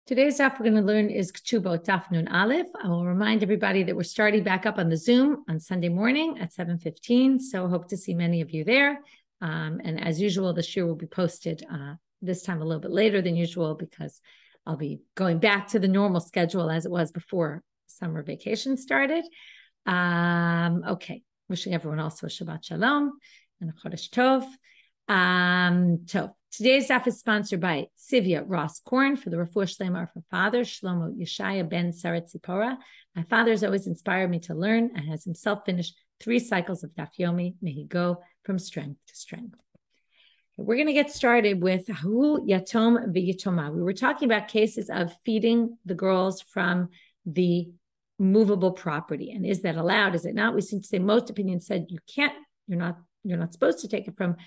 Today's daf we're going to learn is Ketubot Daf Nun Aleph. I will remind everybody that we're starting back up on the Zoom on Sunday morning at 7:15. So I hope to see many of you there. And as usual, the shiur will be posted this time a little bit later than usual because I'll be going back to the normal schedule as it was before summer vacation started. Okay, wishing everyone also a Shabbat Shalom and a Chodesh Tov. Today's daf is sponsored by Sivya Ross Korn for the Refuah Shlema of her father, Shlomo Yeshaya ben Sarat Zipporah. My father has always inspired me to learn and has himself finished 3 cycles of Daf Yomi. May he go from strength to strength. We're going to get started with Hu Yatom V'Yatoma. We were talking about cases of feeding the girls from the movable property. And is that allowed? Is it not? We seem to say most opinions said you can't, you're not supposed to take it from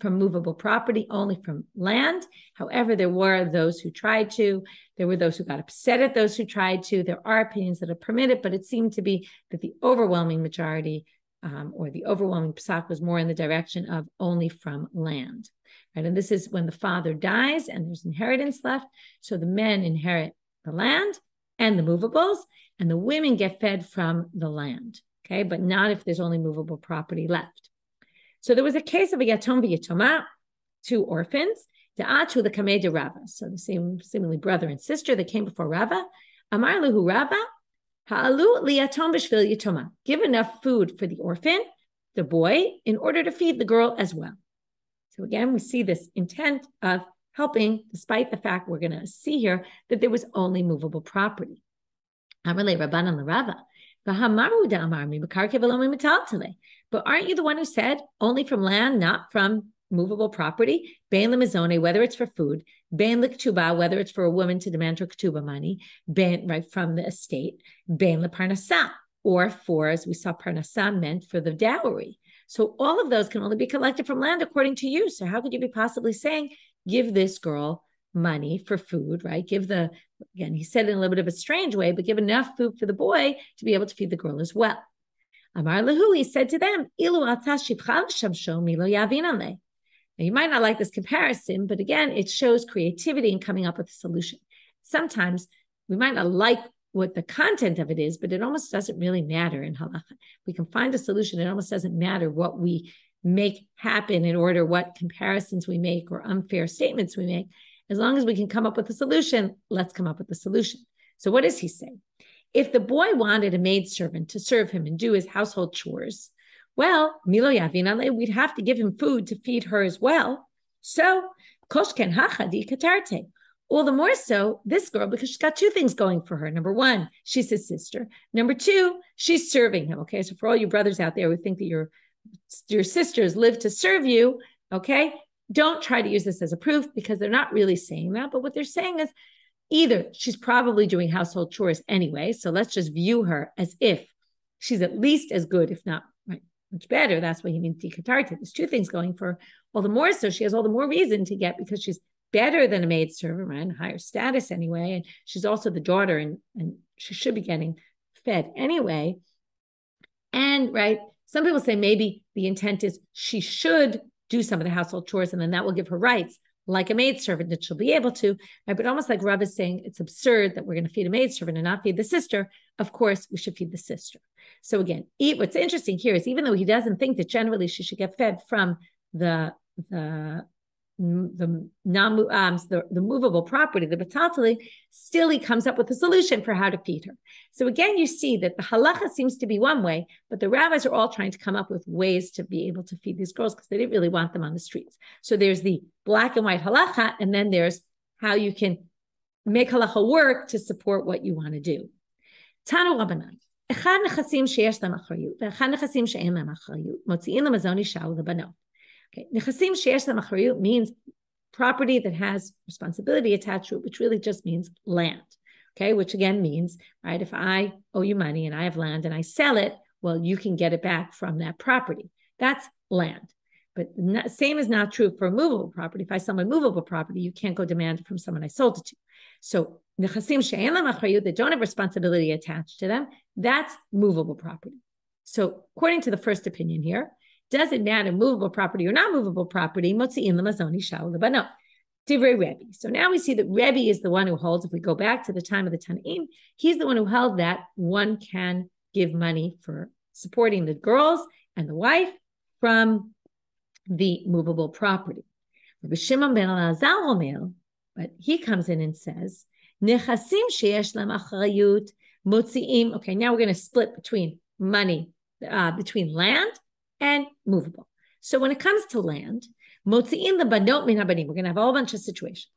movable property, only from land. However, there were those who tried to. There were those who got upset at those who tried to. There are opinions that are permitted, but it seemed to be that the overwhelming majority or the overwhelming psak was more in the direction of only from land. Right? And this is when the father dies and there's inheritance left. So the men inherit the land and the movables, and the women get fed from the land. Okay, but not if there's only movable property left. So there was a case of a yatom v'yatoma, 2 orphans, da'atu the kamei de Rava. So the same, seemingly brother and sister that came before Rava. Amar luhu Rava, ha'alu liyatom b'shvil yatoma. Give enough food for the orphan, the boy, in order to feed the girl as well. So again, we see this intent of helping, despite the fact we're going to see here that there was only movable property. Amar le Rabbanan Rava. But aren't you the one who said only from land, not from movable property? Bein lemizone, whether it's for food, bein lektuba, whether it's for a woman to demand her ketuba money, bein right from the estate, bein leparnasa, or for, as we saw, parnasa meant for the dowry. So all of those can only be collected from land according to you. So how could you be possibly saying, give this girl money for food, right? Again, he said it in a little bit of a strange way, but give enough food for the boy to be able to feed the girl as well. Amar lahu, he said to them, now you might not like this comparison, but again, it shows creativity in coming up with a solution. Sometimes we might not like what the content of it is, but it almost doesn't really matter in halacha. We can find a solution. It almost doesn't matter what we make happen in order, what comparisons we make or unfair statements we make. As long as we can come up with a solution, let's come up with a solution. So what does he say? If the boy wanted a maidservant to serve him and do his household chores, well, milo yavinale, we'd have to give him food to feed her as well. So, koshken hachadi katarte. All the more so, this girl, because she's got 2 things going for her. Number 1, she's his sister. Number 2, she's serving him. Okay, so for all you brothers out there who think that your sisters live to serve you, okay, don't try to use this as a proof because they're not really saying that. But what they're saying is either she's probably doing household chores anyway, so let's just view her as if she's at least as good, if not much better. That's what he means dikatarta. There's 2 things going for her. All the more so, she has all the more reason to get, because she's better than a maidservant, right? Higher status anyway. And she's also the daughter and she should be getting fed anyway. And right, some people say maybe the intent is she should do some of the household chores, and then that will give her rights like a maidservant that she'll be able to. Right? But almost like Rav is saying, it's absurd that we're going to feed a maidservant and not feed the sister. Of course, we should feed the sister. So again, what's interesting here is even though he doesn't think that generally she should get fed from the movable property, the batatali, still he comes up with a solution for how to feed her. So again, you see that the halacha seems to be one way, but the rabbis are all trying to come up with ways to be able to feed these girls because they didn't really want them on the streets. So there's the black and white halacha, and then there's how you can make halacha work to support what you want to do. Tanu Rabbanan. Echad nechasim sheyesh lam achrayut, ve'echad nechasim she'en lam achrayut, motzi'in lamazon isha u'lebanot. Okay, nechasim sheyesh lam achrayut means property that has responsibility attached to it, which really just means land. Okay, which again means, right, if I owe you money and I have land and I sell it, well, you can get it back from that property. That's land. But same is not true for movable property. If I sell my movable property, you can't go demand it from someone I sold it to. So nechasim she'en lam achrayut, that don't have responsibility attached to them, that's movable property. So according to the first opinion here, does it matter movable property or not movable property? Motzi'in lamazon isha u'lebanot. Divrei Rebbe. So now we see that Rebbe is the one who holds, if we go back to the time of the Tanaim, he's the one who held that one can give money for supporting the girls and the wife from the movable property. Rabbi Shimon ben Elazar Omer, but he comes in and says, Nechasim sheyesh lam acharayut motziim. Okay, now we're going to split between money, between land and movable. So when it comes to land, motziim the banot min habanim, we're going to have a whole bunch of situations.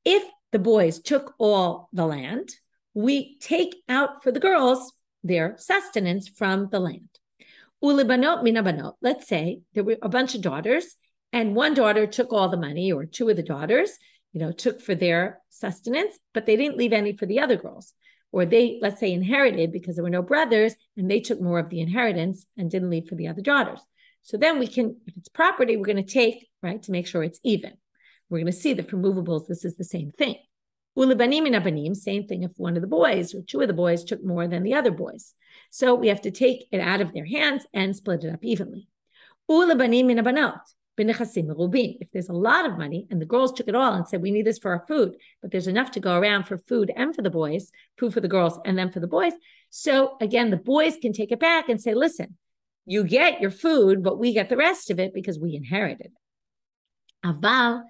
If the boys took all the land, we take out for the girls their sustenance from the land. Ulibanot min habanot. Let's say there were a bunch of daughters, and one daughter took all the money, or two of the daughters, took for their sustenance, but they didn't leave any for the other girls. Or they, let's say, inherited because there were no brothers, and they took more of the inheritance and didn't leave for the other daughters. So then we can, if it's property, we're going to take, right, to make sure it's even. We're going to see that for movables, this is the same thing. Ulibanim min habanim, same thing if one of the boys or two of the boys took more than the other boys. So we have to take it out of their hands and split it up evenly. Ulibanim min habanot. If there's a lot of money and the girls took it all and said, we need this for our food, but there's enough to go around for food and for the boys, food for the girls and then for the boys. So again, the boys can take it back and say, listen, you get your food, but we get the rest of it because we inherited it. The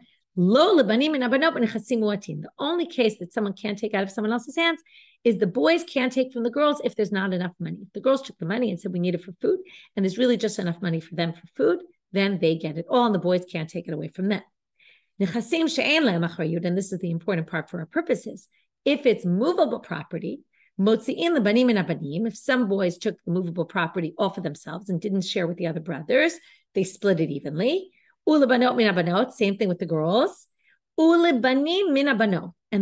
only case that someone can't take out of someone else's hands is the boys can't take from the girls if there's not enough money. If the girls took the money and said we need it for food and there's really just enough money for them for food, then they get it all and the boys can't take it away from them. And this is the important part for our purposes. If it's movable property, if some boys took the movable property all for themselves and didn't share with the other brothers, they split it evenly. Same thing with the girls. And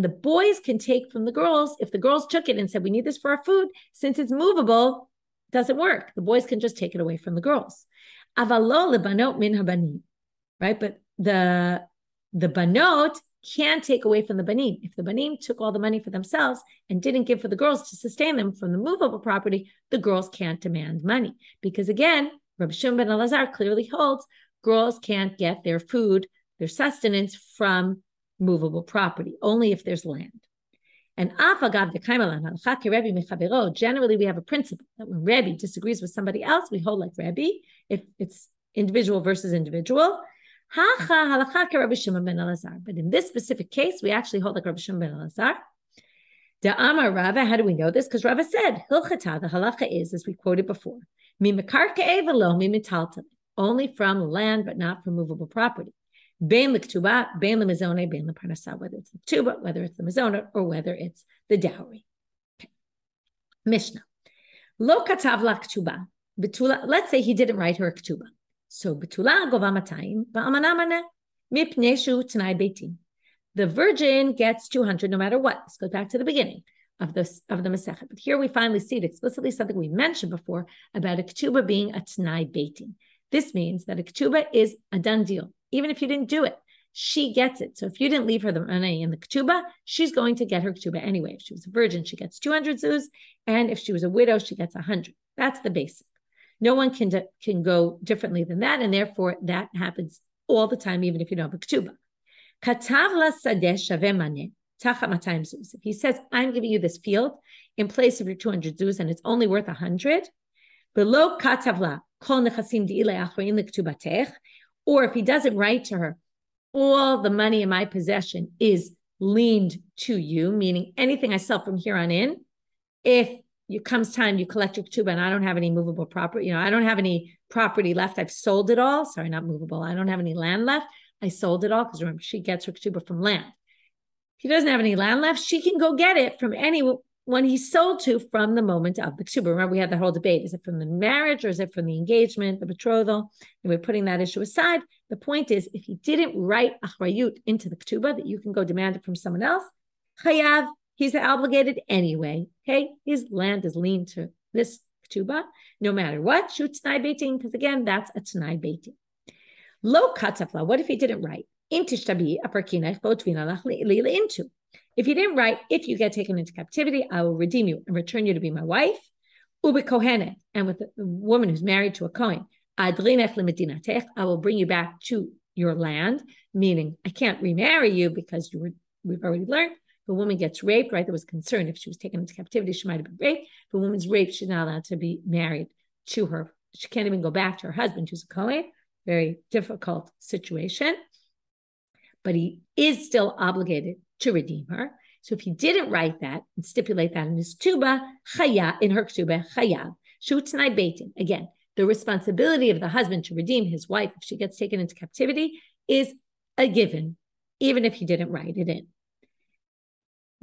the boys can take from the girls. If the girls took it and said, we need this for our food, since it's movable, it doesn't work. The boys can just take it away from the girls. Right? But the banot can't take away from the banim. If the banim took all the money for themselves and didn't give for the girls to sustain them from the movable property, the girls can't demand money. Because again, Rabbi Shimon ben Elazar clearly holds girls can't get their food, their sustenance from movable property, only if there's land. And generally we have a principle that when Rebbe disagrees with somebody else, we hold like Rebbe, if it's individual versus individual. But in this specific case, we actually hold like Rabbi Shimon ben Elazar. The Amar Rava, how do we know this? Because Rava said, Hilchata, the halacha is, as we quoted before, only from land, but not from movable property. Bein l'ktuba, bein l'mizone, bein l'parnasa, whether it's the ktuba, whether it's the mizona, or whether it's the dowry. Okay. Mishnah. Lo katav la ktuba. Betula, let's say he didn't write her a ktuba. So betula gova matayim, ba'amana maneh, mipnei shu t'nai beitim. The virgin gets 200 no matter what. This goes back to the beginning of the Masechet. But here we finally see it explicitly, something we mentioned before about a ktuba being a t'nai beitim. This means that a ktuba is a done deal. Even if you didn't do it, she gets it. So if you didn't leave her the money in the ketubah, she's going to get her ketubah anyway. If she was a virgin, she gets 200 zuz. And if she was a widow, she gets 100. That's the basic. No one can go differently than that. And therefore, that happens all the time, even if you don't have a ketubah. Katav la sadeh shaveh maneh tachat 200 zuz. If he says, I'm giving you this field in place of your 200 zuz, and it's only worth 100, below katav la kol nechasim di'ilei achroin l'ketubatech. Or if he doesn't write to her, all the money in my possession is leaned to you, meaning anything I sell from here on in, if it comes time you collect your ketubah and I don't have any movable property, I don't have any property left, I've sold it all. Sorry, not movable. I don't have any land left. I sold it all because remember, she gets her ketubah from land. If he doesn't have any land left, she can go get it from anyone he's sold to from the moment of the ketubah. Remember, we had the whole debate. Is it from the marriage or is it from the engagement, the betrothal? And we're putting that issue aside. The point is, if he didn't write achrayut into the ketubah that you can go demand it from someone else, chayav, he's obligated anyway. Okay, his land is leaned to this ketubah, no matter what. Shu t'nai beitin, because again, that's a t'nai beitin. Lo katafla, what if he didn't write? Into. If you didn't write, if you get taken into captivity, I will redeem you and return you to be my wife. Ube kohenet, and with the woman who's married to a kohen, I will bring you back to your land, meaning I can't remarry you because we've already learned if a woman gets raped, right? There was concern if she was taken into captivity, she might have been raped. If a woman's raped, she's not allowed to be married to her. She can't even go back to her husband, who's a Kohen. Very difficult situation. But he is still obligated to redeem her. So if he didn't write that and stipulate that in his Ketubah, in her Ketubah, chayav, shutznai beitin. Again, the responsibility of the husband to redeem his wife if she gets taken into captivity is a given, even if he didn't write it in.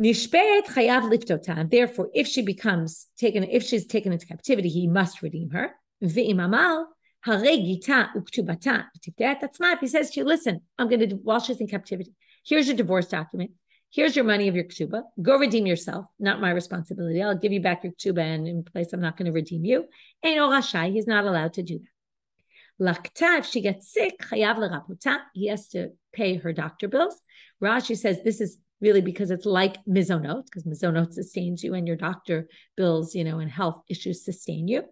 Nishpeit chayav liftota. Therefore, if she's taken into captivity, he must redeem her. Ve'imamal haregita uktubata. If he says to you, listen, while she's in captivity, here's your divorce document. Here's your money of your ketubah. Go redeem yourself. Not my responsibility. I'll give you back your ketubah, and in place, I'm not going to redeem you. Eino rashai. He's not allowed to do that. Lakta, if she gets sick, chayav l'raputa. He has to pay her doctor bills. Rashi says this is really because it's like mizonot, because mizonot sustains you, and your doctor bills, and health issues sustain you.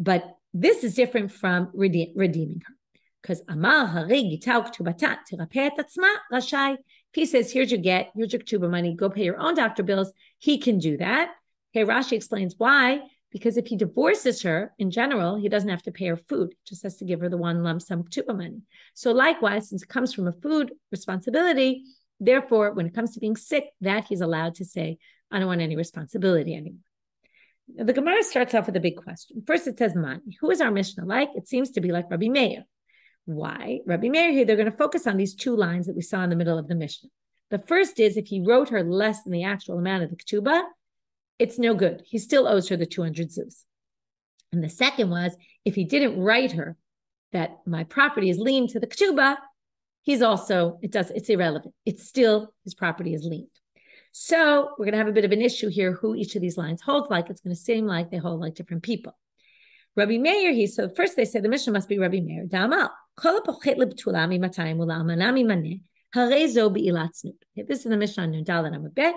But this is different from redeeming her. Because Amar Hari Gitau Ktubata Tirapeh Tatzma Rashai. If he says, here's your ketubah money, go pay your own doctor bills, he can do that. Okay, Rashi explains why. Because if he divorces her, in general, he doesn't have to pay her food, just has to give her the one lump sum ketubah money. So likewise, since it comes from a food responsibility, therefore, when it comes to being sick, that he's allowed to say, I don't want any responsibility anymore. Now, the Gemara starts off with a big question. First, it says, Man, who is our Mishnah like? It seems to be like Rabbi Meir. Why? Rabbi Meir here, they're going to focus on these two lines that we saw in the middle of the Mishnah. The first is if he wrote her less than the actual amount of the ketubah, it's no good. He still owes her the 200 zuz. And the second was if he didn't write her that my property is lien to the ketubah, it's irrelevant. It's still his property is liened. So we're going to have a bit of an issue here who each of these lines holds like. It's going to seem like they hold like different people. Rabbi Meir, so first they say the Mishnah must be Rabbi Meir. Da'amal. This is the Mishnah on Nudal and Amabet.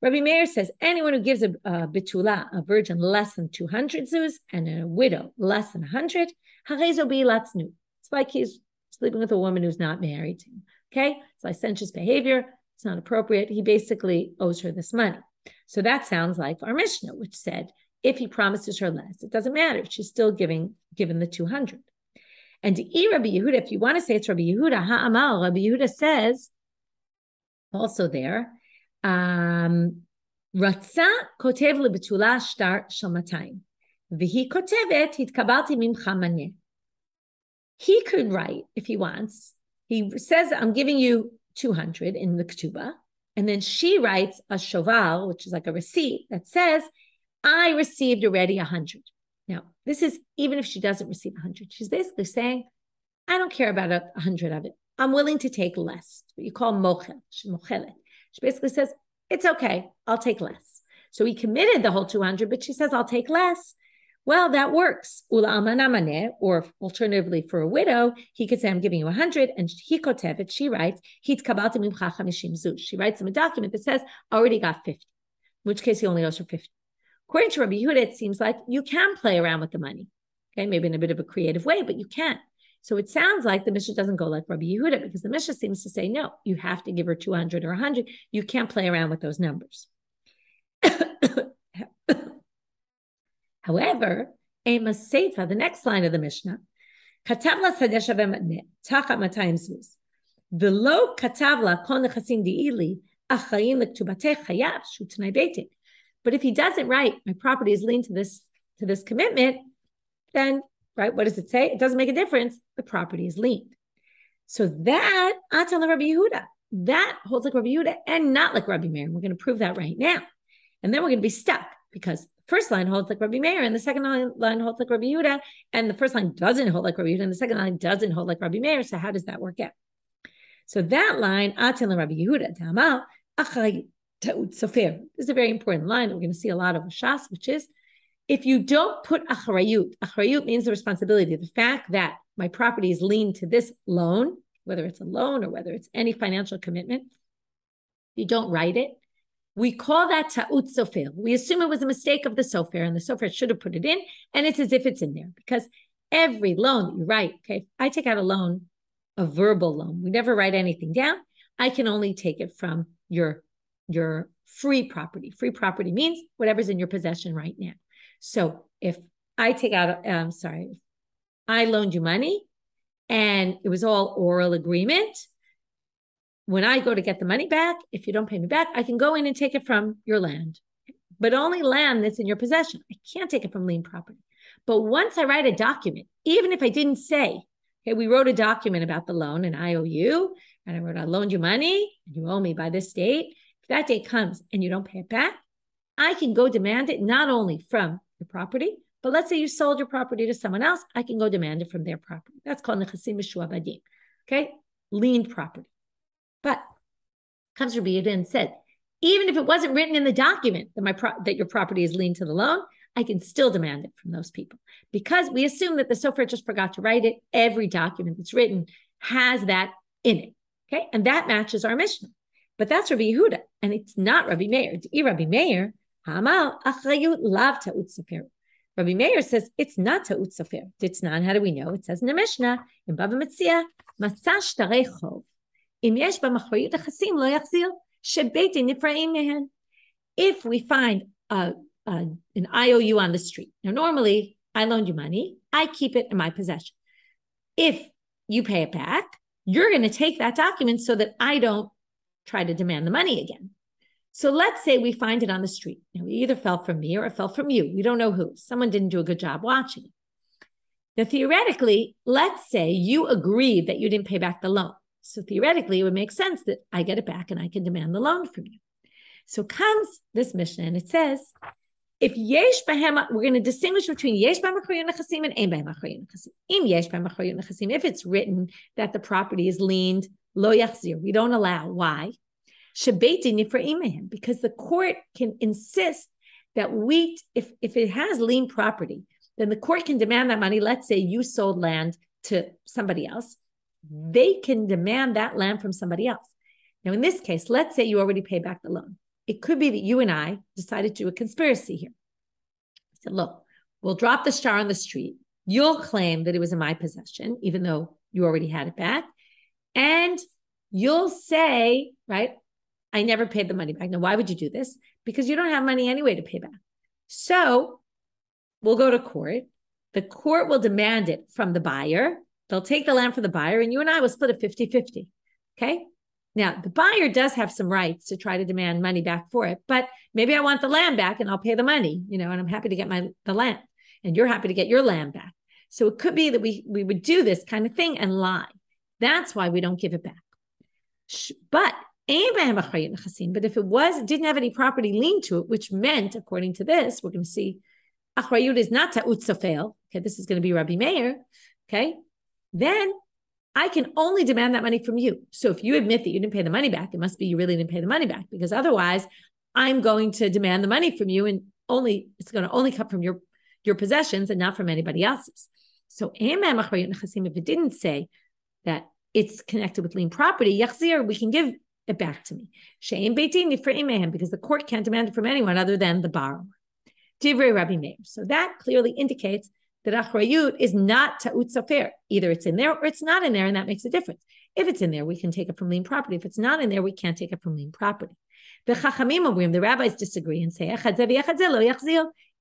Rabbi Meir says anyone who gives a betula, a virgin, less than 200 zuz, and a widow less than 100, it's like he's sleeping with a woman who's not married to him. Okay, it's licentious behavior. It's not appropriate. He basically owes her this money. So that sounds like our Mishnah, which said if he promises her less, it doesn't matter. She's still given the 200. And Rabbi Yehuda, if you want to say it's Rabbi Yehuda, Ha'amal, Rabbi Yehuda says also there, Ratza kotev lebetula shtar shel 200. V'hi kotevet hitkabalti mimcha maneh. He could write, if he wants, he says, I'm giving you 200 in the ketubah, and then she writes a shoval, which is like a receipt that says, I received already 100. Now, this is even if she doesn't receive 100. She's basically saying, I don't care about 100 of it. I'm willing to take less. What you call mochel. She's mochelet. She basically says, it's okay. I'll take less. So he committed the whole 200, but she says, I'll take less. Well, that works. Ula almana maneh, or alternatively for a widow, he could say, I'm giving you 100, and he kotevet, she writes, hitkabalti mimcha 50 zuz. She writes him a document that says, I already got 50, in which case he only owes her 50. According to Rabbi Yehuda, it seems like you can play around with the money. Okay, maybe in a bit of a creative way, but you can. So it sounds like the Mishnah doesn't go like Rabbi Yehuda, because the Mishnah seems to say, no, you have to give her 200 or 100. You can't play around with those numbers. However, Amos Seifa, the next line of the Mishnah, Katavla Sadeh Shaveh Matneh, Tachat 200 zuz. V'lo Katavla Kol Nechasim Di'ili, Achayim L'Ktubateh Chayav, Shutnei Beitik. But if he doesn't write, my property is linked to this commitment, then, right, what does it say? It doesn't make a difference. The property is linked. So that, Atan Rabbi Yehuda, that holds like Rabbi Yehuda and not like Rabbi Meir. We're going to prove that right now. And then we're going to be stuck because the first line holds like Rabbi Meir and the second line holds like Rabbi Yehuda, and the first line doesn't hold like Rabbi Yehuda and the second line doesn't hold like Rabbi Meir. So how does that work out? So that line, Atan Rabbi Yehuda, Ta'amal, Achay, Sofer. This is a very important line that we're going to see a lot of Shas, which is if you don't put acharayut means the responsibility, the fact that my property is liened to this loan, whether it's a loan or whether it's any financial commitment, you don't write it. We call that ta'ut sofer. We assume it was a mistake of the sofer, and the sofer should have put it in, and it's as if it's in there because every loan that you write, okay, if I take out a loan a verbal loan. We never write anything down. I can only take it from your free property. Free property means whatever's in your possession right now. So if I take out, if I loaned you money and it was all oral agreement, when I go to get the money back, if you don't pay me back, I can go in and take it from your land, but only land that's in your possession. I can't take it from lien property. But once I write a document, even if I didn't say, okay, we wrote a document about the loan and I owe you, and I wrote, I loaned you money and you owe me by this date. If that date comes and you don't pay it back, I can go demand it not only from your property, but let's say you sold your property to someone else, I can go demand it from their property. That's called nechasim mishuabadim. Okay, liened property. But comes Rabbi Yehuda and said, even if it wasn't written in the document that your property is liened to the loan, I can still demand it from those people because we assume that the sofer just forgot to write it. Every document that's written has that in it. Okay, and that matches our Mishnah. But that's Rabbi Yehuda, and it's not Rabbi Meir. Rabbi Meir, Hamal achrayut lav ta'ut sofer. Rabbi Meir says it's not ta'ut sofer. It's not. How do we know? It says in the Mishnah in Bava Metzia, Masah shtarei chov. Im yesh b'machrayut nechasim lo yachzir shebeit nifraim mehen. If we find an IOU on the street, now normally I loaned you money, I keep it in my possession. If you pay it back, you're going to take that document so that I don't try to demand the money again. So let's say we find it on the street. Now, it either fell from me or it fell from you. We don't know who. Someone didn't do a good job watching it. Now, theoretically, let's say you agreed that you didn't pay back the loan. So theoretically, it would make sense that I get it back and I can demand the loan from you. So comes this Mishnah and it says, if yesh b'hem, we're going to distinguish between yesh b'hem achrayut nechasim and ein b'hem achrayut nechasim. Im yesh b'hem achrayut nechasim, if it's written that the property is liened, lo yachzir, we don't allow. Why? Shebeiti nifraim mehem, because the court can insist that if it has lien property, then the court can demand that money. Let's say you sold land to somebody else. They can demand that land from somebody else. Now, in this case, let's say you already paid back the loan. It could be that you and I decided to do a conspiracy here. I said, look, we'll drop the shtar on the street. You'll claim that it was in my possession, even though you already had it back. And you'll say, right, I never paid the money back. Now, why would you do this? Because you don't have money anyway to pay back. So we'll go to court. The court will demand it from the buyer. They'll take the land from the buyer and you and I will split it 50-50. Okay. Now, the buyer does have some rights to try to demand money back for it, but maybe I want the land back and I'll pay the money, and I'm happy to get the land and you're happy to get your land back. So it could be that we would do this kind of thing and lie. That's why we don't give it back. But if it didn't have any property lien to it, which meant, according to this, we're going to see, achrayut is not ta'ut sofer. Okay, this is going to be Rabbi Meir. Okay, then I can only demand that money from you. So if you admit that you didn't pay the money back, it must be you really didn't pay the money back, because otherwise I'm going to demand the money from you, and it's going to only come from your possessions and not from anybody else's. So if it didn't say that it's connected with lien property, yachzir, we can give it back to me. Because the court can't demand it from anyone other than the borrower. Divrei Rabbi Meir. So that clearly indicates that achrayut is not ta'ut sofer. Either it's in there or it's not in there, and that makes a difference. If it's in there, we can take it from lien property. If it's not in there, we can't take it from lien property. The chachamim, the rabbis disagree and say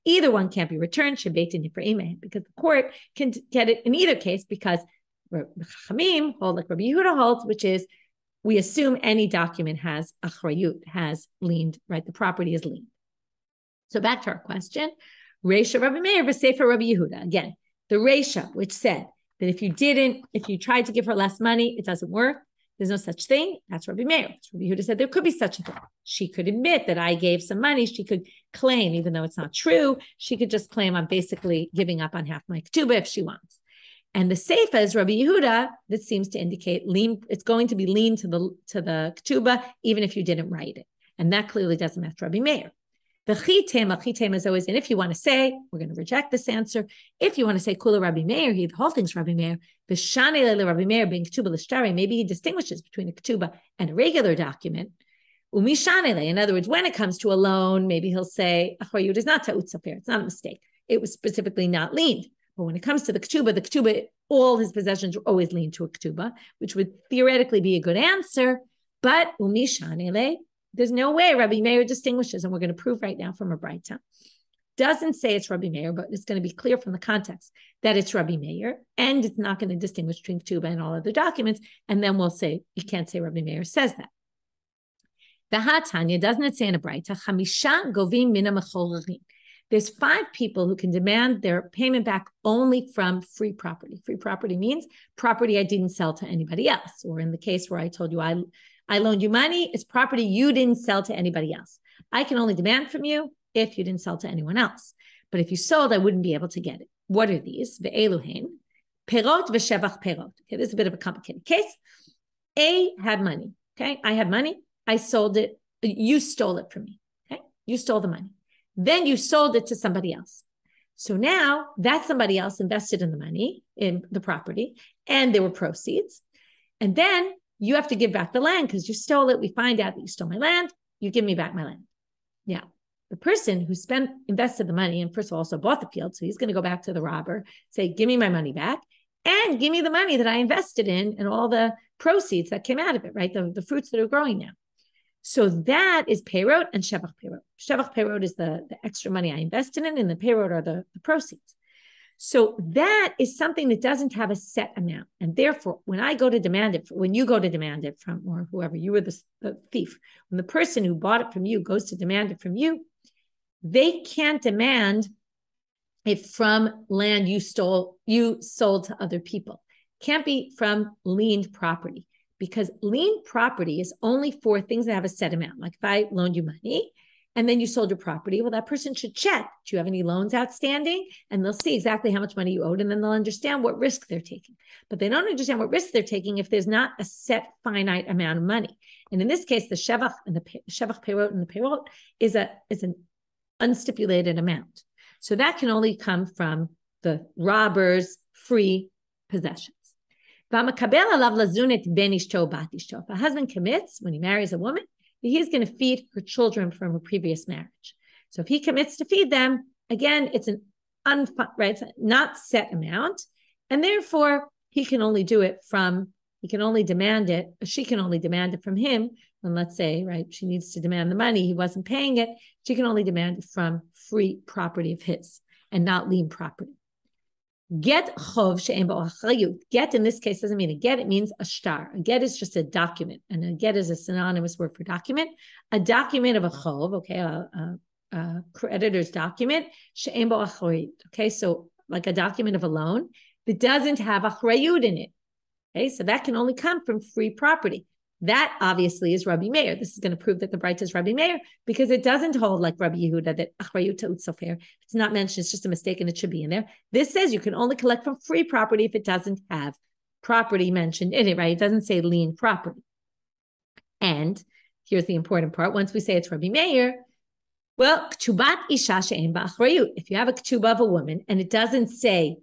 either one can't be returned, because the court can get it in either case, because the chachamim hold like Rabbi Yehuda holds, which is we assume any document has achrayut, has liened, right? The property is liened. So back to our question. Reisha Rabbi Meir v'Sefer Rabbi Yehuda. Again, the Reisha, which said that if you tried to give her less money, it doesn't work. There's no such thing. That's Rabbi Meir. Rabbi Yehuda said there could be such a thing. She could admit that I gave some money. She could claim, even though it's not true, she could just claim I'm basically giving up on half my ketubah if she wants. And the Seifa is Rabbi Yehuda that seems to indicate lien. It's going to be lien to the ketubah, even if you didn't write it. And that clearly doesn't match Rabbi Meir. The chitem is always, and if you want to say, we're going to reject this answer. If you want to say kula Rabbi Meir, the whole thing's Rabbi Meir. The shani le Rabbi Meir being ketubah l'shtari, maybe he distinguishes between a ketubah and a regular document. Umi shani le, in other words, when it comes to a loan, maybe he'll say achrayut is not ta'ut sofer. It's not a mistake. It was specifically not liened. But when it comes to the ketubah, all his possessions are always lean to a ketubah, which would theoretically be a good answer. But there's no way Rabbi Meir distinguishes, and we're going to prove right now from a Braita. Doesn't say it's Rabbi Meir, but it's going to be clear from the context that it's Rabbi Meir, and it's not going to distinguish between ketubah and all other documents. And then we'll say, you can't say Rabbi Meir says that. The Hatanya, doesn't it say in a Braita, Chamisha govim mina mechorerin. There's 5 people who can demand their payment back only from free property. Free property means property I didn't sell to anybody else. Or in the case where I told you I loaned you money, it's property you didn't sell to anybody else. I can only demand from you if you didn't sell to anyone else. But if you sold, I wouldn't be able to get it. What are these? Ve'eluhen, perot v'shevach perot. Okay, this is a bit of a complicated case. A had money. Okay, I had money. I sold it. You stole it from me. Okay, you stole the money. Then you sold it to somebody else. So now that somebody else invested in the money, in the property, and there were proceeds. And then you have to give back the land because you stole it. We find out that you stole my land. You give me back my land. Now, the person who invested the money, and first of all, also bought the field, so he's going to go back to the robber, say, give me my money back, and give me the money that I invested in and all the proceeds that came out of it, right? The fruits that are growing now. So that is perot and shevach perot. Shevach perot is the extra money I invested in, and the perot are the proceeds. So that is something that doesn't have a set amount. And therefore, when I go to demand it, when you go to demand it from, or whoever, you were the thief, when the person who bought it from you goes to demand it from you, they can't demand it from land you sold to other people. Can't be from liened property. Because lien property is only for things that have a set amount. Like if I loaned you money and then you sold your property, well, that person should check, do you have any loans outstanding? And they'll see exactly how much money you owed, and then they'll understand what risk they're taking. But they don't understand what risk they're taking if there's not a set finite amount of money. And in this case, the shevach and the shevach perot and the perot is an unstipulated amount. So that can only come from the robber's free possessions. If a husband commits when he marries a woman, he's going to feed her children from a previous marriage. So if he commits to feed them, again, it's it's not set amount, and therefore he can only do it from. He can only demand it. She can only demand it from him. And let's say, right, she needs to demand the money. He wasn't paying it. She can only demand it from free property of his and not lien property. Get chov she'en bo achrayut. Get in this case doesn't mean a get, it means a shtar. A get is just a document, and a get is a synonymous word for document. A document of a chov, okay, a creditor's document, she'en bo achrayut. Okay, so like a document of a loan that doesn't have achrayut in it. Okay, so that can only come from free property. That obviously is Rabbi Meir. This is going to prove that the Braita is Rabbi Meir because it doesn't hold like Rabbi Yehuda that achrayut ta'ut sofer. It's not mentioned. It's just a mistake and it should be in there. This says you can only collect from free property if it doesn't have property mentioned in it, right? It doesn't say lien property. And here's the important part. Once we say it's Rabbi Meir, well, ketubat isha she'en ba'achrayut. If you have a ketubah of a woman and it doesn't say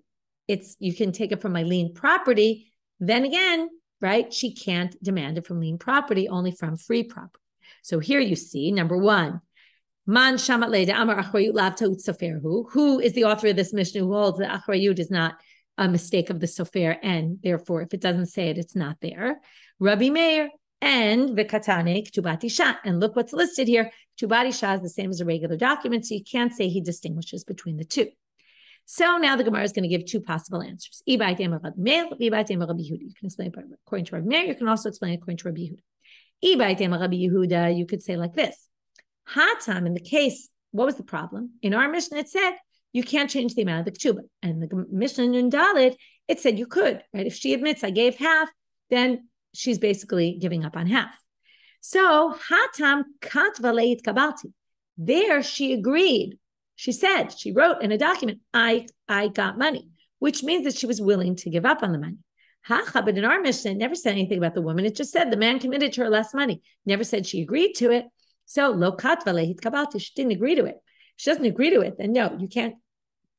you can take it from my lien property, then again, right? She can't demand it from lien property, only from free property. So here you see, number one, Man shamat leida amar achrayut lav ta'ut soferhu. Who is the author of this Mishnah who holds that achrayut is not a mistake of the sofer, and therefore, if it doesn't say it, it's not there. Rabbi Meir and v'katane ketubat isha. And look what's listed here. Ketubat isha is the same as a regular document, so you can't say he distinguishes between the two. So now the Gemara is going to give two possible answers. You can explain according to Rabbi Meir. You can also explain according to Rabbi Yehuda. You could say like this. Hatam, in the case, what was the problem? In our Mishnah, it said you can't change the amount of the ketubah. And the Mishnah in Dalet, it said you could, right? If she admits I gave half, then she's basically giving up on half. So Hatam katva leit kabati. There she agreed. She said, she wrote in a document, I got money, which means that she was willing to give up on the money. But in our Mishnah, it never said anything about the woman. It just said the man committed to her less money. Never said she agreed to it. So, lo katva lehit kabati, she didn't agree to it. She doesn't agree to it, then no, you can't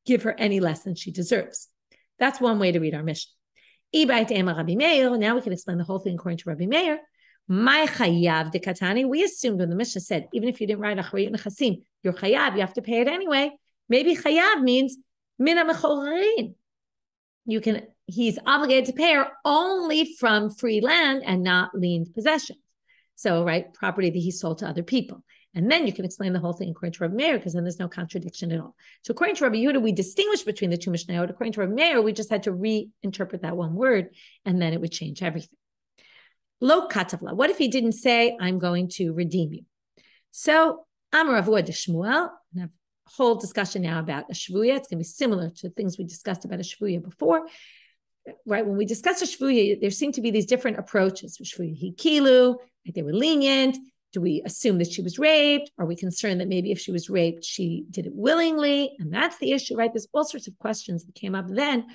give her any less than she deserves. That's one way to read our Mishnah. Now we can explain the whole thing according to Rabbi Meir. My chayav de katani. We assumed when the Mishnah said, even if you didn't write achrayut nechasim, you're chayav, you have to pay it anyway. Maybe chayav means mina mechorerin. he's obligated to pay her only from free land and not liened possessions. So, right, property that he sold to other people. And then you can explain the whole thing according to Rabbi Meir, because then there's no contradiction at all. So according to Rabbi Yehuda, we distinguish between the two Mishnayot. According to Rabbi Meir, we just had to reinterpret that one word, and then it would change everything. Lo katavla. What if he didn't say, I'm going to redeem you? So, Amar Avua de Shmuel, and I have a whole discussion now about a shvuya. It's going to be similar to things we discussed about a shvuya before. Right, when we discuss a shvuya, there seem to be these different approaches. Shvuya hikilu, like they were lenient. Do we assume that she was raped? Are we concerned that maybe if she was raped, she did it willingly? And that's the issue, right? There's all sorts of questions that came up then.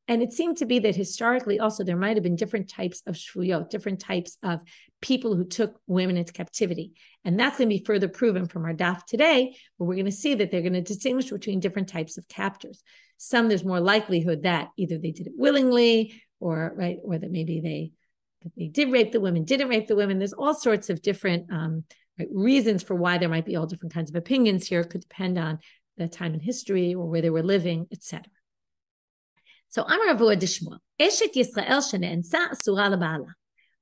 And it seemed to be that historically also there might have been different types of shvuyot, different types of people who took women into captivity. And that's going to be further proven from our daf today, where we're going to see that they're going to distinguish between different types of captors. Some, there's more likelihood that either they did it willingly or that maybe they did rape the women, didn't rape the women. There's all sorts of different reasons for why there might be all different kinds of opinions here. It could depend on the time in history or where they were living, etc. So Amar Avua de Shmuel, Eshet Yisrael shene'ensa asura leba'ala.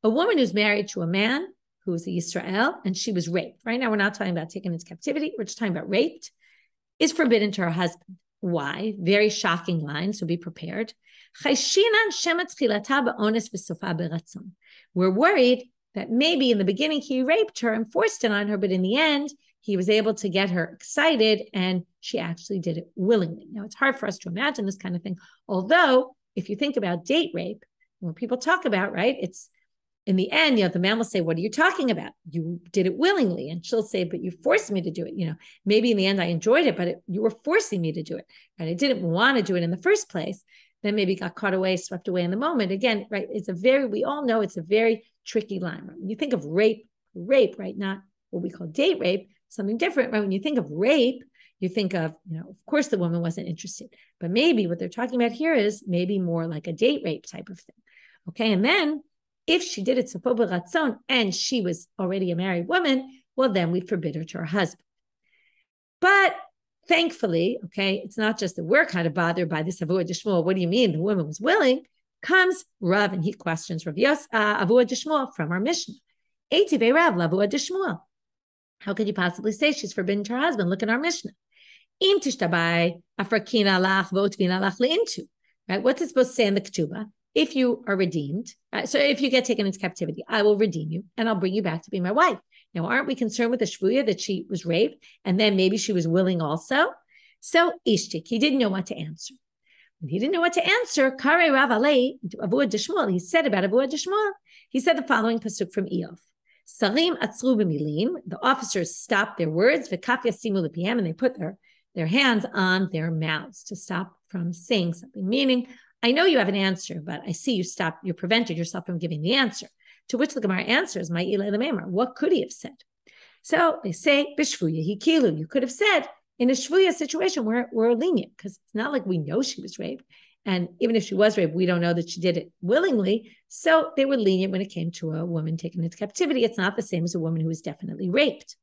A woman who's married to a man who is a Yisrael and she was raped. Right now we're not talking about taken into captivity. We're just talking about raped. Is forbidden to her husband. Why? Very shocking line, so be prepared. We're worried that maybe in the beginning he raped her and forced it on her, but in the end, he was able to get her excited and she actually did it willingly. Now, it's hard for us to imagine this kind of thing. Although, if you think about date rape, when people talk about, right, it's in the end, the man will say, what are you talking about? You did it willingly. And she'll say, but you forced me to do it. Maybe in the end I enjoyed it, but you were forcing me to do it. Right? I didn't want to do it in the first place. Then maybe got caught away, swept away in the moment. Again, right, we all know it's a very tricky line. Right? When you think of rape, right, not what we call date rape, something different, right? When you think of rape, you think of, of course the woman wasn't interested, but maybe what they're talking about here is maybe more like a date rape type of thing. Okay, and then if she did it sefo b'ratzon and she was already a married woman, well, then we forbid her to her husband. But thankfully, okay, it's not just that we're kind of bothered by this Avua de Shmuel. What do you mean the woman was willing? Comes Rav and he questions Rav Avua de Shmuel from our Mishnah. Eitive Rav Avua de Shmuel. How could you possibly say she's forbidden to her husband? Look at our Mishnah. Im tishtabai afrakina lach votvina lach leintu. Right? What's it supposed to say in the Ketubot? If you are redeemed, so if you get taken into captivity, I will redeem you and I'll bring you back to be my wife. Now, aren't we concerned with the shvuya that she was raped and then maybe she was willing also? So Ishtik, he didn't know what to answer. When he didn't know what to answer, Kare Rav Alei, Avua de Shmuel, he said about Avua de Shmuel, he said the following pasuk from Eov. Sarim atzru b'milim, the officers stopped their words, v'kaf yasimu l'piem, and they put their hands on their mouths to stop from saying something, meaning, I know you have an answer, but I see you prevented yourself from giving the answer. To which the Gemara answers, my ilay l'meimar, what could he have said? So they say, b'shvuya hikilu, you could have said, in a shvuya situation, we're lenient, because it's not like we know she was raped. And even if she was raped, we don't know that she did it willingly. So they were lenient when it came to a woman taken into captivity. It's not the same as a woman who was definitely raped.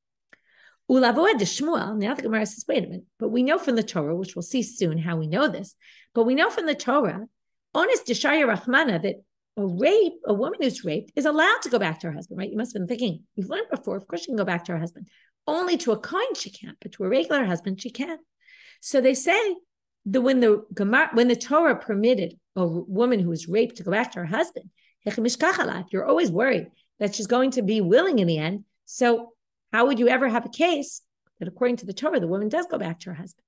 Ulavua de Shmuel, now the Gemara says, wait a minute, but we know from the Torah, which we'll see soon how we know this, but we know from the Torah, honest Deshaya Rahmana, that a woman who's raped is allowed to go back to her husband, right? You must have been thinking, we've learned before, of course she can go back to her husband. Only to a kohen she can't, but to a regular husband she can. So they say that when the Torah permitted a woman who was raped to go back to her husband, you're always worried that she's going to be willing in the end. So how would you ever have a case that according to the Torah, the woman does go back to her husband?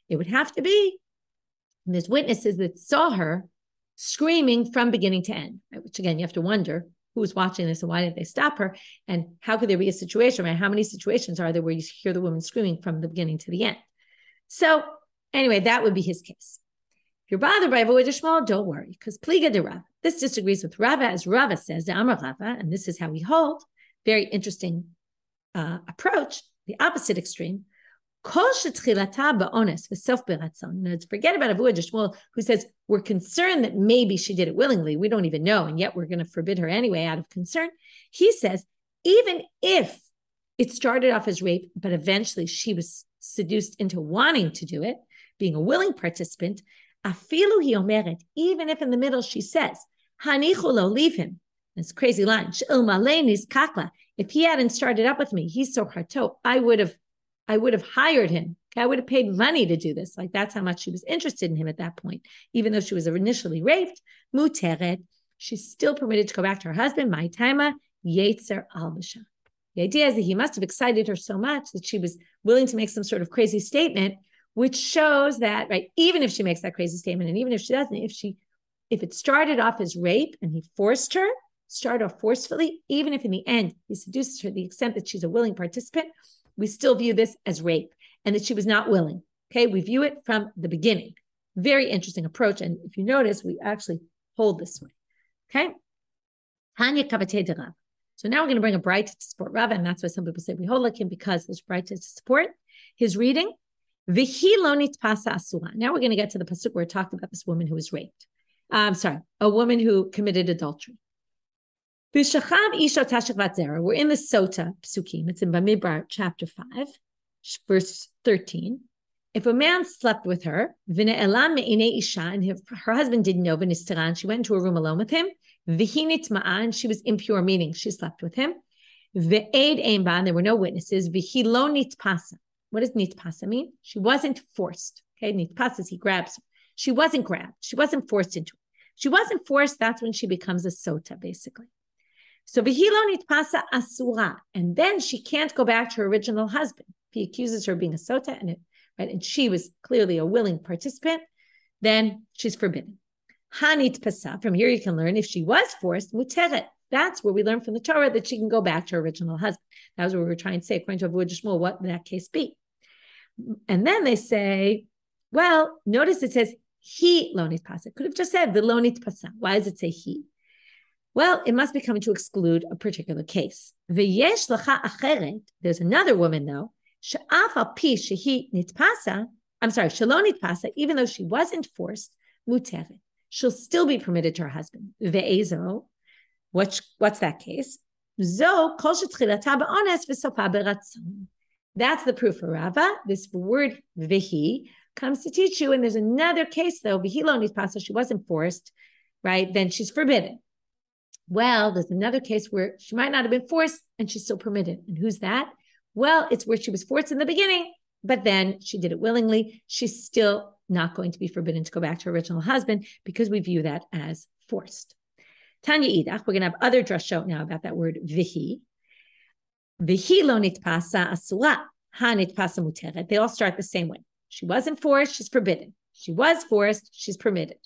It would have to be, and there's witnesses that saw her screaming from beginning to end, right? Which again, you have to wonder who was watching this and why did they stop her? And how could there be a situation, right? How many situations are there where you hear the woman screaming from the beginning to the end? So anyway, that would be his case. If you're bothered by Avua de Shmuel, don't worry, because Pliga de Rav. This disagrees with Rava, as Rava says, the Amar Rava, and this is how we hold. Very interesting approach, the opposite extreme. Kol shetchilata ba'ones v'sof b'ratzon. Forget about Avua de Shmuel, who says we're concerned that maybe she did it willingly. We don't even know, and yet we're going to forbid her anyway out of concern. He says even if it started off as rape, but eventually she was seduced into wanting to do it, being a willing participant, afilu hi omeret, even if in the middle she says, hanichu lo, leave him. This crazy line. If he hadn't started up with me, he's so harto, I would have hired him. Okay? I would have paid money to do this. Like that's how much she was interested in him at that point. Even though she was initially raped, muteret, she's still permitted to go back to her husband. My taima yetzer albasha. The idea is that he must have excited her so much that she was willing to make some sort of crazy statement, which shows that, right, even if she makes that crazy statement, and even if she doesn't, if it started off as rape and he forced her, start off forcefully, even if in the end he seduces her to the extent that she's a willing participant, we still view this as rape and that she was not willing. Okay, we view it from the beginning. Very interesting approach. And if you notice, we actually hold this way. Okay. Tanya Kavatei de Rav. So now we're going to bring a bright to support Rav, and that's why some people say we hold like him because there's bright to support his reading. Vihi lo nitpasa asura. Now we're going to get to the pasuk where it talked about this woman who was raped. A woman who committed adultery. We're in the Sota Psukim. It's in Bamidbar, chapter 5, verse 13. If a man slept with her, and her husband didn't know, she went into a room alone with him, and she was impure, meaning she slept with him. And there were no witnesses. What does nitpasa mean? She wasn't forced. Okay, nitpasa is he grabs her. She wasn't grabbed. She wasn't forced into it. She wasn't forced. That's when she becomes a sota, basically. So v'hilo nitpasa asura, and then she can't go back to her original husband. If he accuses her of being a sota, and she was clearly a willing participant, then she's forbidden. Hanitpasa. From here you can learn if she was forced, muteret. That's where we learn from the Torah that she can go back to her original husband. That was what we were trying to say, according to Avodah Shmuel, what would that case be? And then they say, well, notice it says he lo nitpasa. Could have just said the lo nitpasa. Why does it say he? Well, it must be coming to exclude a particular case. V'yesh lacha acheret. There's another woman though. She'af al pi shehi nitpasa. I'm sorry, shelo nitpasa. Even though she wasn't forced, muteret. She'll still be permitted to her husband. Ve'ezo. What's that case? Zo kol shetchilata ba'ones v'sofa beratzon. That's the proof for Rava. This word vihi comes to teach you. And there's another case though. Vihi lo nitpasa. She wasn't forced, right? Then she's forbidden. Well, there's another case where she might not have been forced and she's still permitted. And who's that? Well, it's where she was forced in the beginning, but then she did it willingly. She's still not going to be forbidden to go back to her original husband because we view that as forced. Tanya Idach, we're going to have other drashot now about that word vihi. Vihi lo nitpasa asura, ha nitpasa muteret. They all start the same way. She wasn't forced, she's forbidden. She was forced, she's permitted.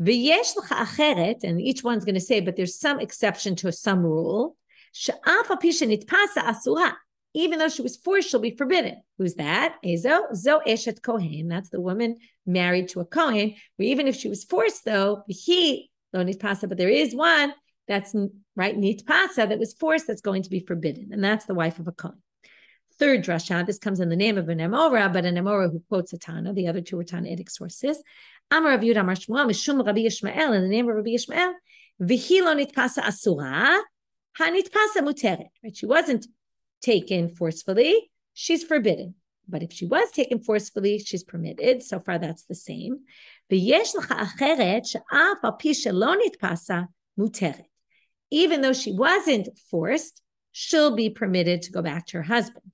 V'yesh l'cha acheret, and each one's going to say, but there's some exception to some rule. She'af al pi shenitpasa asura. Even though she was forced, she'll be forbidden. Who's that? Ezo, zo eshet kohen. That's the woman married to a kohen. Where even if she was forced, though, he lo nitpasa, but there is one that's right nitpasa that was forced that's going to be forbidden, and that's the wife of a kohen. Third drasha. This comes in the name of an emora, but an emora who quotes a Tana. The other two are Tannaitic sources. Amar Rav Yehuda Amar Shmuel Mishum Rabbi Yishmael, in the name of Rabbi Yishmael, v'hi lo nitpasa asura, ha nitpasa muteret. Right? She wasn't taken forcefully, she's forbidden. But if she was taken forcefully, she's permitted. So far, that's the same. V'yesh l'cha acheret she'af al pi shelo nitpasa muteret. Even though she wasn't forced, she'll be permitted to go back to her husband.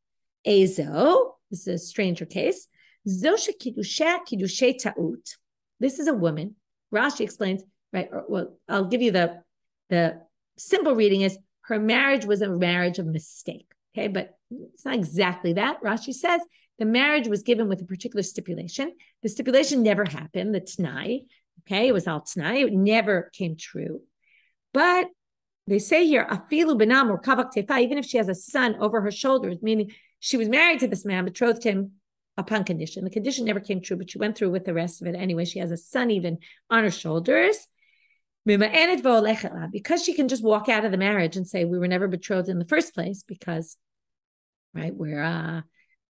Ezo, this is a stranger case. Zo shekidusheh kidushei ta'ut. This is a woman. Rashi explains, right? Well, I'll give you the simple reading is her marriage was a marriage of mistake. Okay, but it's not exactly that. Rashi says the marriage was given with a particular stipulation. The stipulation never happened, the t'nai. Okay, it was all t'nai. It never came true. But they say here, afilu benam or kavak tefa, even if she has a son over her shoulders, meaning she was married to this man, betrothed him upon condition. The condition never came true, but she went through with the rest of it anyway. She has a son even on her shoulders. Because she can just walk out of the marriage and say, we were never betrothed in the first place because, right,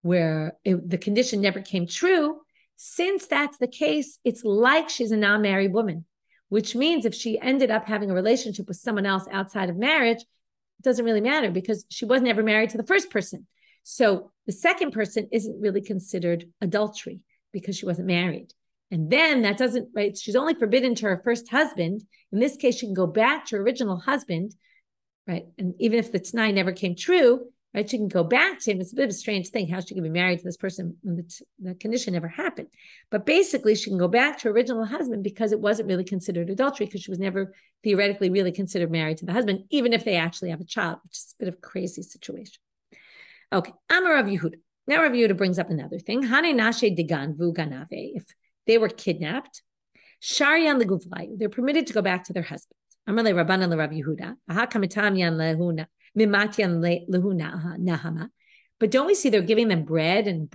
the condition never came true. Since that's the case, it's like she's a non-married woman, which means if she ended up having a relationship with someone else outside of marriage, it doesn't really matter because she wasn't ever married to the first person. So the second person isn't really considered adultery because she wasn't married. And then that doesn't, right? She's only forbidden to her first husband. In this case, she can go back to her original husband, right? And even if the t'nai never came true, right? She can go back to him. It's a bit of a strange thing. How she can be married to this person when the condition never happened. But basically, she can go back to her original husband because it wasn't really considered adultery because she was never theoretically really considered married to the husband, even if they actually have a child, which is a bit of a crazy situation. Okay, Amar Rav Yehuda. Now Rav Yehuda brings up another thing. Hane nashe degan vu ganave. If they were kidnapped, sharian leguvlayu, they're permitted to go back to their husbands. Amar le Rabbanan le Rav Yehuda. Aha kamitam yan lehuna mimatyan lehuna nahama. But don't we see they're giving them bread and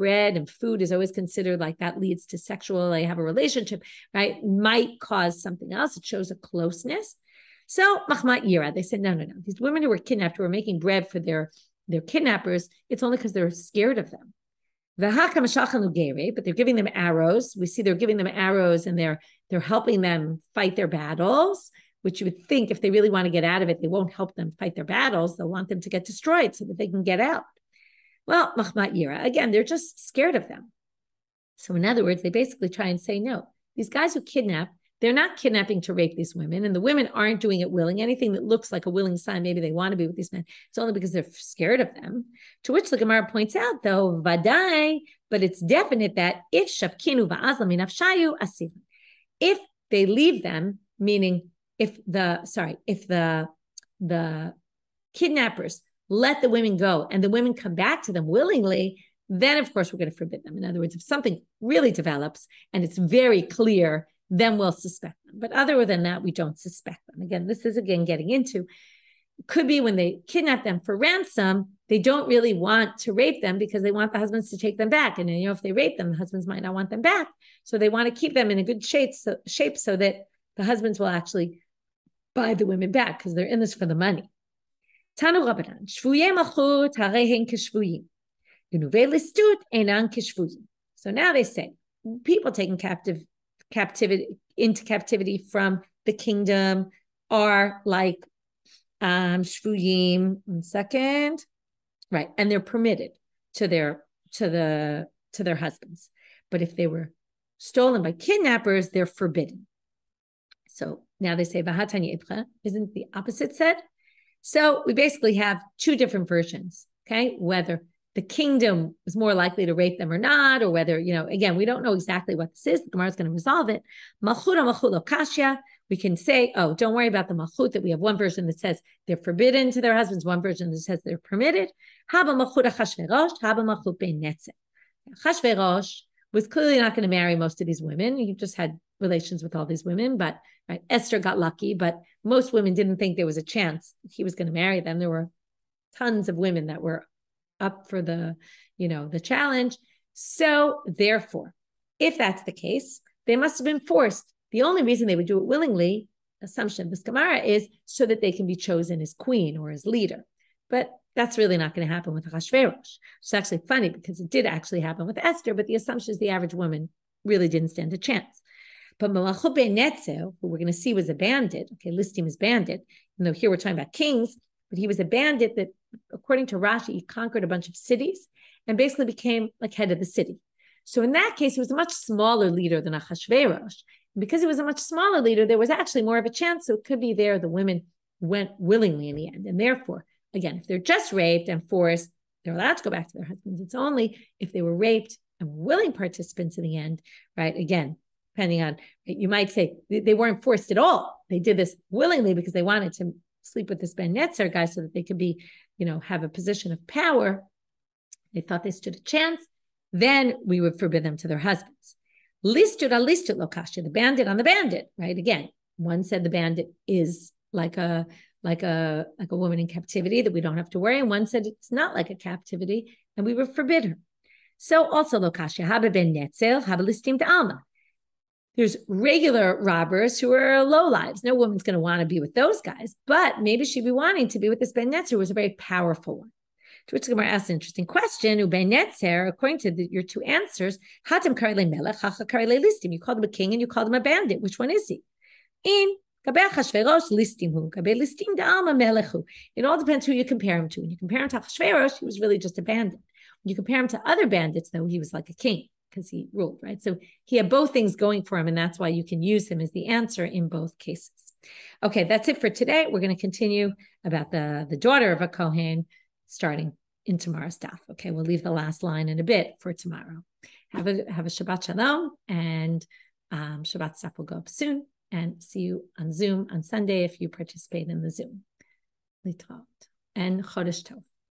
food is always considered like that leads to sexual, they have a relationship, right? Might cause something else. It shows a closeness. So machmat yira, they said, no. These women who were kidnapped, who were making bread for their kidnappers, it's only because they're scared of them. But they're giving them arrows. We see they're giving them arrows and they're helping them fight their battles, which you would think if they really want to get out of it, they won't help them fight their battles. They'll want them to get destroyed so that they can get out. Well, machmat yira, again, they're just scared of them. So in other words, they basically try and say, no, these guys who kidnap, they're not kidnapping to rape these women, and the women aren't doing it willing. Anything that looks like a willing sign, maybe they want to be with these men, it's only because they're scared of them. To which the Gemara points out, though, vadai, but it's definite that if shapkinu va'azlam minafshayu asiv, if they leave them, meaning if the kidnappers let the women go and the women come back to them willingly, then of course we're going to forbid them. In other words, if something really develops and it's very clear, then we'll suspect them. But other than that, we don't suspect them. Again, this is getting into, could be when they kidnap them for ransom, they don't really want to rape them because they want the husbands to take them back. And if they rape them, the husbands might not want them back. So they want to keep them in a good shape so that the husbands will actually buy the women back because they're in this for the money. Tanu Rabbanan, shvuyei malchut harehen keshvuyim, genuvei listut einan keshvuyim. So now they say, people taken into captivity from the kingdom are like shvuyim. 1 second, right? And they're permitted to their husbands. But if they were stolen by kidnappers, they're forbidden. So now they say v'hatanya ibcha. Isn't the opposite said? So we basically have two different versions. Okay, whether the kingdom is more likely to rape them or not, or whether, again, we don't know exactly what this is. The Gemara is going to resolve it. Malchut lo kashya. We can say, oh, don't worry about the malchut, that we have one version that says they're forbidden to their husbands, one version that says they're permitted. Haba malchut Achashverosh, haba malchut ben netzer. Achashverosh was clearly not going to marry most of these women. He just had relations with all these women, but right, Esther got lucky, but most women didn't think there was a chance he was going to marry them. There were tons of women that were up for the challenge. So therefore, if that's the case, they must have been forced. The only reason they would do it willingly, assumption of this Gemara, is so that they can be chosen as queen or as leader. But that's really not going to happen with Achashverosh. It's actually funny because it did actually happen with Esther, but the assumption is the average woman really didn't stand a chance. But Malachut ben Netzer, who we're going to see was a bandit, okay, listing is bandit, even though here we're talking about kings, but he was a bandit that, according to Rashi, he conquered a bunch of cities and basically became like head of the city. So in that case, he was a much smaller leader than Achashverosh. And because he was a much smaller leader, there was actually more of a chance. So it could be there the women went willingly in the end. And therefore, again, if they're just raped and forced, they're allowed to go back to their husbands. It's only if they were raped and were willing participants in the end, right? Again, depending on, you might say they weren't forced at all. They did this willingly because they wanted to sleep with this Ben Netzer guy so that they could be, have a position of power. They thought they stood a chance. Then we would forbid them to their husbands. Listud lokasha, the bandit on the bandit, right? Again, one said the bandit is like a woman in captivity that we don't have to worry. And one said it's not like a captivity and we would forbid her. So also lokasha, haba ben netzel, haba listim to alma. There's regular robbers who are low lives. No woman's going to want to be with those guys, but maybe she'd be wanting to be with this Ben Netzer, who was a very powerful one. To which the Gemara asks an interesting question. Ben Netzer, according to your two answers, Hatam karele melech, hacha karele listim. You called him a king and you called him a bandit. Which one is he? In gabe Achashverosh listim hu, gabe listim da alma melechu. It all depends who you compare him to. When you compare him to Achashverosh, he was really just a bandit. You compare him to other bandits, though, he was like a king because he ruled, right? So he had both things going for him, and that's why you can use him as the answer in both cases. Okay, that's it for today. We're going to continue about the daughter of a Kohen starting in tomorrow's daf. Okay, we'll leave the last line in a bit for tomorrow. Have a Shabbat Shalom, and Shabbat stuff will go up soon. And see you on Zoom on Sunday if you participate in the Zoom. Litraut and Chodesh Tov.